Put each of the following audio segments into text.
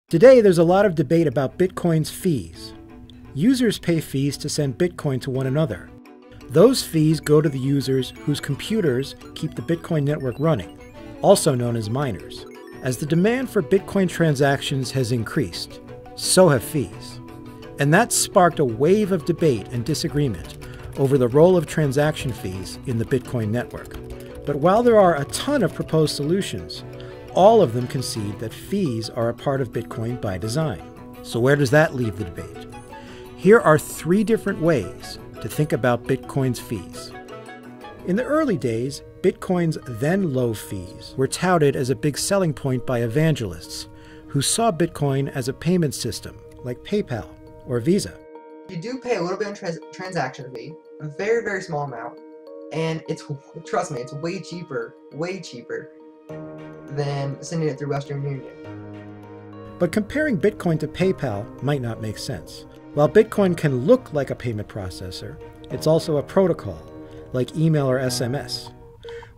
Today, there's a lot of debate about Bitcoin's fees. Users pay fees to send Bitcoin to one another. Those fees go to the users whose computers keep the Bitcoin network running, also known as miners. As the demand for Bitcoin transactions has increased, so have fees. And that sparked a wave of debate and disagreement over the role of transaction fees in the Bitcoin network. But while there are a ton of proposed solutions, all of them concede that fees are a part of Bitcoin by design. So where does that leave the debate? Here are 3 different ways to think about Bitcoin's fees. In the early days, Bitcoin's then low fees were touted as a big selling point by evangelists who saw Bitcoin as a payment system like PayPal or Visa. You do pay a little bit in transaction fee, a very, very small amount, and trust me, it's way cheaper than sending it through Western Union. But comparing Bitcoin to PayPal might not make sense. While Bitcoin can look like a payment processor, it's also a protocol, like email or SMS.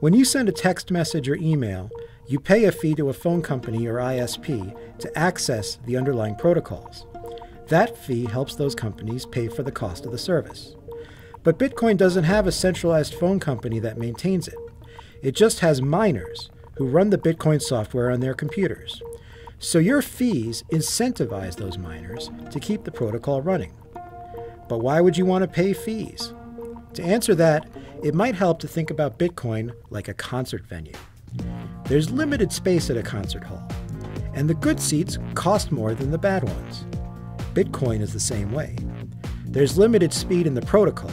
When you send a text message or email, you pay a fee to a phone company or ISP to access the underlying protocols. That fee helps those companies pay for the cost of the service. But Bitcoin doesn't have a centralized phone company that maintains it. It just has miners who run the Bitcoin software on their computers. So your fees incentivize those miners to keep the protocol running. But why would you want to pay fees? To answer that, it might help to think about Bitcoin like a concert venue. There's limited space at a concert hall, and the good seats cost more than the bad ones. Bitcoin is the same way. There's limited speed in the protocol,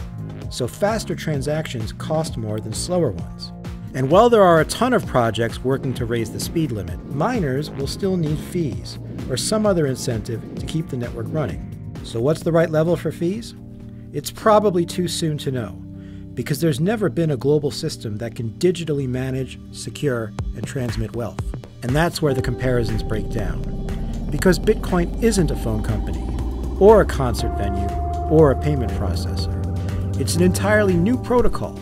so faster transactions cost more than slower ones. And while there are a ton of projects working to raise the speed limit, miners will still need fees or some other incentive to keep the network running. So what's the right level for fees? It's probably too soon to know, because there's never been a global system that can digitally manage, secure, and transmit wealth. And that's where the comparisons break down. Because Bitcoin isn't a phone company, or a concert venue, or a payment processor. It's an entirely new protocol,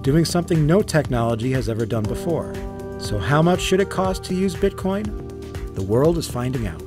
doing something no technology has ever done before. So how much should it cost to use Bitcoin? The world is finding out.